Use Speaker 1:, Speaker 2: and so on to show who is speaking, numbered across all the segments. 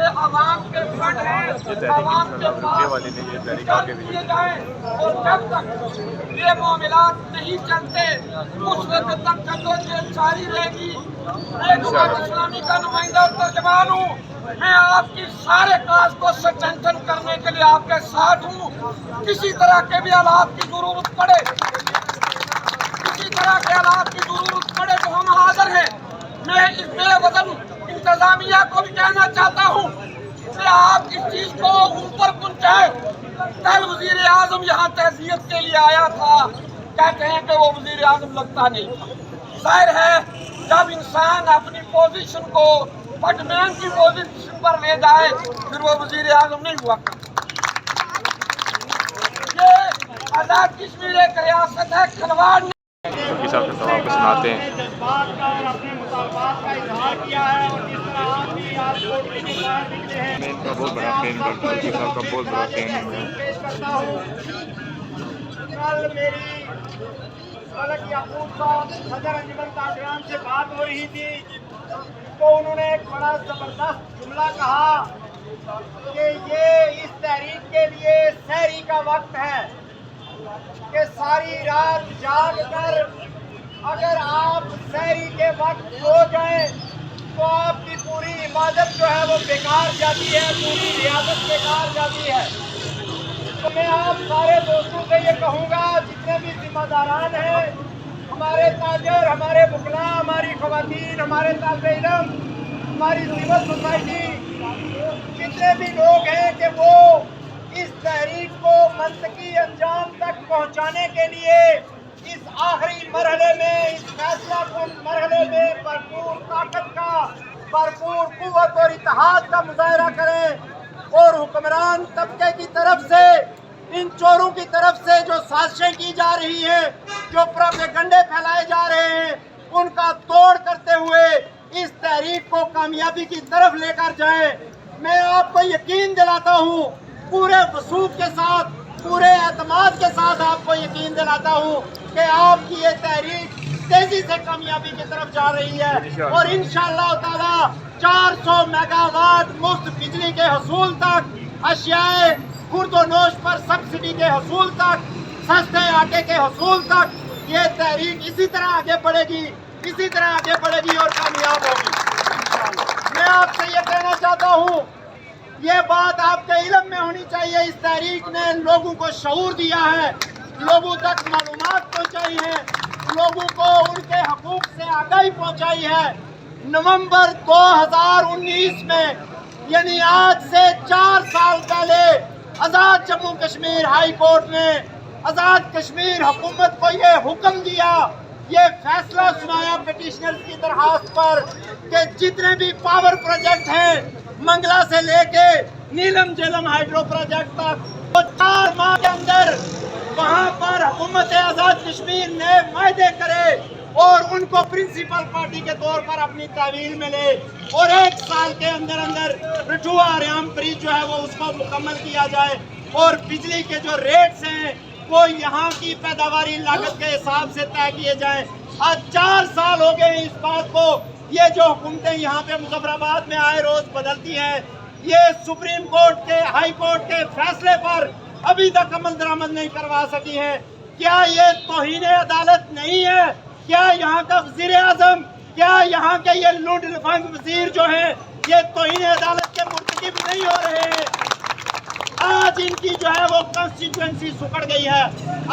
Speaker 1: یہ عوام کے فنڈ ہیں، عوام کے پاس کیے جائیں، اور جب تک یہ معاملات نہیں چلتے اس وقت تک جدوجہد جاری رہے گی۔ میں جماعت اسلامی کا نمائندہ اور ترجمان ہوں، میں آپ کی سارے کاز کو سٹرینتھن کرنے کے لیے آپ کے ساتھ ہوں۔ کسی طرح کے بھی حالات کی ضرورت پڑے، کسی طرح کے حالات کی ضرورت پڑے تو ہم حاضر ہیں۔ میں اس بے وزن انتظامیہ کو بھی کہنا چاہتا ہوں کہ آپ اس چیز کو اوپر پہنچائیں۔ کل وزیر اعظم یہاں تعزیت کے لیے آیا تھا، کہتے ہیں کہ وہ وزیر اعظم لگتا نہیں تھا۔ ظاہر ہے جب انسان اپنی پوزیشن کو بٹ مین کی پوزیشن پر لے جائے پھر وہ وزیر اعظم نہیں ہوا کرتا۔ یہ آزاد کشمیر ایک ریاست ہے، کھلواڑ نہیں۔
Speaker 2: صاحب کے سوال کو سناتے ہیں۔
Speaker 3: جذبات کا اور اپنے مطالبات کا اظہار کیا ہے، اور جس طرح آپ بھی آج کورٹ کے باہر نکلے ہیں،
Speaker 2: میں ان کا بہت بڑا فین ہوں، ملکی صاحب کا بہت بڑا فین ہوں۔
Speaker 3: پیش کرتا ہوں۔ کل میری ملک یعقوب صاحب صدر انجمن تاجران سے بات ہو رہی تھی تو انہوں نے ایک بڑا زبردست جملہ کہا کہ یہ اس تحریک کے لیے سحری کا وقت ہے، کہ ساری رات جاگ کر اگر آپ سحری کے وقت سو جائیں تو آپ کی پوری عبادت جو ہے وہ بیکار جاتی ہے، پوری ریاضت بیکار جاتی ہے۔ تو میں آپ سارے دوستوں سے یہ کہوں گا، جتنے بھی ذمہ داران ہیں، ہمارے تاجر، ہمارے وکلاء، ہماری خواتین، ہمارے طالب علم، ہماری سول سوسائٹی، جتنے بھی لوگ ہیں کہ وہ اس تحریک کو منطقی انجام تک پہنچانے کے لیے اس آخری مرحلے میں، اس فیصلہ کن مرحلے میں بھرپور طاقت کا، بھرپور قوت اور اتحاد کا مظاہرہ کریں، اور حکمران طبقے کی طرف سے، ان چوروں کی طرف سے جو سازشیں کی جا رہی ہیں، جو پروپیگنڈے پھیلائے جا رہے ہیں، ان کا توڑ کرتے ہوئے اس تحریک کو کامیابی کی طرف لے کر جائیں۔ میں آپ کو یقین دلاتا ہوں، پورے وثوق کے ساتھ، پورے اعتماد کے ساتھ آپ کو یقین دلاتا ہوں کہ آپ کی یہ تحریک تیزی سے کامیابی کی طرف جا رہی ہے، اور انشاءاللہ تعالی 400 میگا واٹ مفت بجلی کے حصول تک، اشیاء خرد و نوش پر سبسڈی کے حصول تک، سستے آٹے کے حصول تک یہ تحریک اسی طرح آگے بڑھے گی، اسی طرح آگے بڑھے گی اور کامیاب ہوگی۔ میں آپ سے یہ کہنا چاہتا ہوں، یہ بات آپ کے علم میں ہونی چاہیے، اس تحریک نے لوگوں کو شعور دیا ہے، لوگوں تک معلومات پہنچائی ہیں، لوگوں کو ان کے حقوق سے آگاہی پہنچائی ہے۔ نومبر 2019 میں، یعنی آج سے 4 سال پہلے، آزاد جموں کشمیر ہائی کورٹ نے آزاد کشمیر حکومت کو یہ حکم دیا، یہ فیصلہ سنایا پٹیشنرز کی درخواست پر کہ جتنے بھی پاور پروجیکٹ ہیں، منگلا سے لے کے نیلم جیلم ہائیڈرو پروجیکٹ تک، وہ 4 ماہ کے اندر وہاں پر حکومت آزاد کشمیر نے معاہدے کرے اور ان کو پرنسپل پارٹی کے طور پر اپنی تحویل میں لے، اور 1 سال کے اندر اندر رجوع ریام برج جو ہے وہ اس کو مکمل کیا جائے، اور بجلی کے جو ریٹس ہیں وہ یہاں کی پیداواری لاگت کے حساب سے طے کیے جائیں۔ آج 4 سال ہو گئے اس بات کو، یہ جو حکومتیں یہاں پہ مظفر آباد میں آئے روز بدلتی ہیں، یہ سپریم کورٹ کے، ہائی کورٹ کے فیصلے پر ابھی تک عمل درآمد نہیں کروا سکی ہیں۔ کیا یہ توہین عدالت نہیں ہے؟ کیا یہاں کا وزیر اعظم، کیا یہاں کے یہ لوٹ لفنگ وزیر جو ہیں یہ توہین عدالت کے مرتکب نہیں ہو رہے ہیں؟ آج ان کی جو ہے وہ کانسٹیٹوئنسی سکڑ گئی ہے۔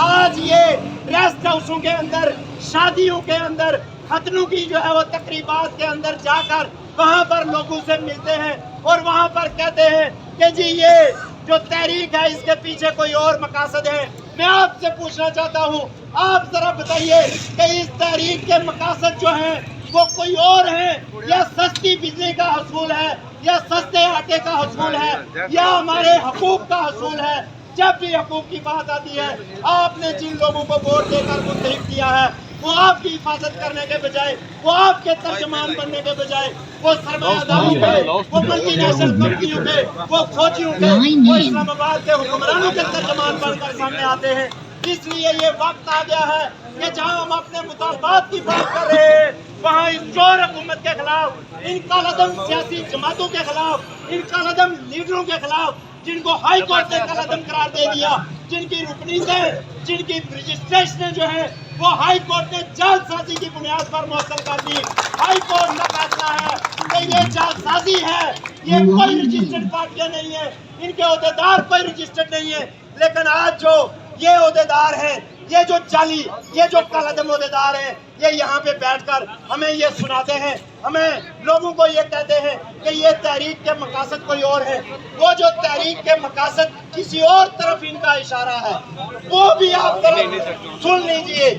Speaker 3: آج یہ ریسٹ ہاؤسوں کے اندر، شادیوں کے اندر، ختنوں کی جو ہے وہ تقریبات کے اندر جا کر وہاں پر لوگوں سے ملتے ہیں اور وہاں پر کہتے ہیں کہ جی یہ جو تحریک ہے اس کے پیچھے کوئی اور مقاصد ہے۔ میں آپ سے پوچھنا چاہتا ہوں، آپ ذرا بتائیے کہ اس تحریک کے مقاصد جو ہیں وہ کوئی اور ہیں، یا سستی بجلی کا حصول ہے، یا سستے آٹے کا حصول ہے، یا ہمارے حقوق کا حصول ہے؟ جب بھی حقوق کی بات آتی ہے، آپ نے جن لوگوں کو ووٹ دے کر منتخب کیا ہے وہ آپ کی حفاظت کرنے کے بجائے، وہ آپ کے ترجمان بننے کے بجائے، وہ سرمایہ داروں کے، وہ ملٹی نیشنل کمپنیوں کے، وہ فوجیوں کے، وہ اسلام آباد کے حکمرانوں کے ترجمان بن کر سامنے آتے ہیں۔ اس لیے یہ وقت آ گیا ہے کہ جہاں ہم اپنے مطالبات کی بات کر رہے ہیں وہاں اس چور حکومت کے خلاف، ان کالعدم سیاسی جماعتوں کے خلاف، ان کالعدم لیڈروں کے خلاف جن کو ہائی کورٹ نے کالعدم قرار دے دیا، جن کی رکنیتیں، جن کی رجسٹریشنیں جو ہیں وہ ہائی کورٹ نے جعل سازی کی بنیاد پر معطل کر دی۔ ہائی کورٹ کا فیصلہ ہے کہ یہ جعل سازی ہے، یہ کوئی رجسٹرڈ پارٹیاں نہیں ہیں، ان کے عہدیدار کوئی رجسٹرڈ نہیں ہے۔ لیکن آج جو یہ عہدیدار ہیں، یہ جو جعلی، یہ جو کالعدم عہدیدار ہیں، یہ یہاں پہ بیٹھ کر ہمیں یہ سناتے ہیں، ہمیں لوگوں کو یہ کہتے ہیں کہ یہ تحریک کے مقاصد کوئی اور ہے۔ وہ جو تحریک کے مقاصد کسی اور طرف ان کا اشارہ ہے وہ بھی آپ سن لیجئے۔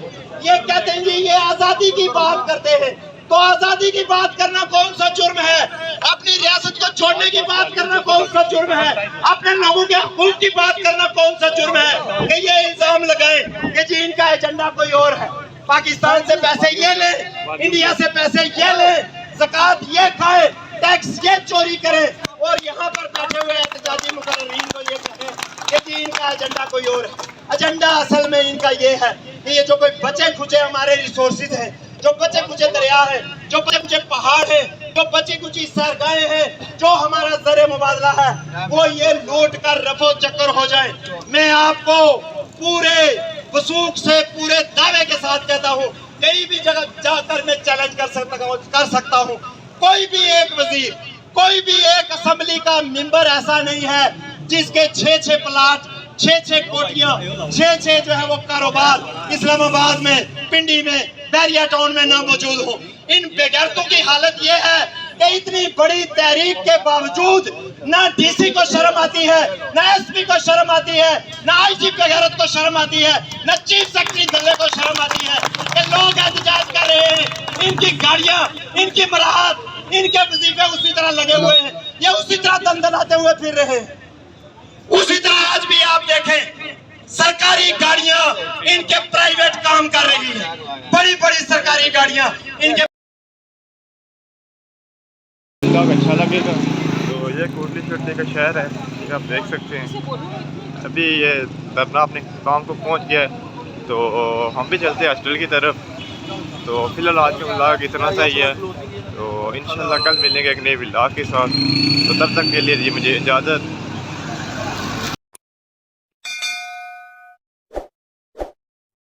Speaker 3: یہ کہتے ہیں جی یہ آزادی کی بات کرتے ہیں، تو آزادی کی بات کرنا کون سا جرم ہے؟ اپنی ریاست کو چھوڑنے کی بات کرنا کون سا جرم ہے؟ اپنے لوگوں کے حقوق کی بات کرنا کون سا جرم ہے کہ یہ الزام لگائیں کہ جی ان کا ایجنڈا کوئی اور ہے؟ پاکستان سے پیسے یہ لیں، انڈیا سے پیسے یہ لیں، زکوٰۃ یہ کھائیں، ٹیکس یہ چوری کریں، اور یہاں پر بیٹھے ہوئے احتجاجی مقررین کو یہ کہیں کہ جی ان کا ایجنڈا کوئی اور ہے۔ ایجنڈا اصل میں ان کا یہ ہے کہ یہ جو کوئی بچے کھچے ہمارے ریسورسز ہیں، جو بچے کچھ دریا ہیں، جو بچے کچھ پہاڑ ہیں، جو بچے کچھ سرگاہیں ہیں، جو ہمارا زر مبادلہ ہے، وہ یہ لوٹ کر رفع چکر ہو جائیں۔ میں آپ کو پورے وثوق سے، پورے دعوے کے ساتھ کہتا ہوں، کہیں بھی جگہ جا کر میں چیلنج کر سکتا ہوں، کوئی بھی ایک وزیر، کوئی بھی ایک اسمبلی کا ممبر ایسا نہیں ہے جس کے 6 پلاٹ، 6 کوٹیاں، 6 جو ہے وہ کاروبار اسلام آباد میں، پنڈی میں، بیریا ٹاؤن میں نہ موجود ہو۔ ان بےغیرتوں کی حالت یہ ہے کہ اتنی بڑی تحریک کے باوجود نہ ڈی سی کو شرم آتی ہے، نہ ایس پی کو شرم آتی ہے، نہ آئی جی بےغیرت کو شرم آتی ہے، نہ چیف سیکرٹری دلے کو شرم آتی ہے کہ لوگ احتجاج کر رہے ہیں، ان کی گاڑیاں، ان کی مراحت، ان کے وظیفے اسی طرح لگے ہوئے ہیں، یہ اسی طرح دندناتے ہوئے پھر رہے ہیں۔ اسی طرح آج بھی آپ دیکھیں سرکاری گاڑیاں ان کے پرائیویٹ کام کر رہی ہیں، بڑی بڑی سرکاری گاڑیاں ان کے
Speaker 2: بلاگ اچھا لگے گا تو یہ کوٹلی چھٹے کا شہر ہے، یہ آپ دیکھ سکتے ہیں۔ ابھی یہ دھرنا اپنے کام کو پہنچ گیا ہے تو ہم بھی چلتے ہیں ہاسٹل کی طرف۔ تو فی الحال آج کا بلاگ اتنا سا ہی ہے، تو انشاءاللہ کل ملیں گے ایک نئے بلاگ کے ساتھ، تو تب تک کے لیے مجھے اجازت۔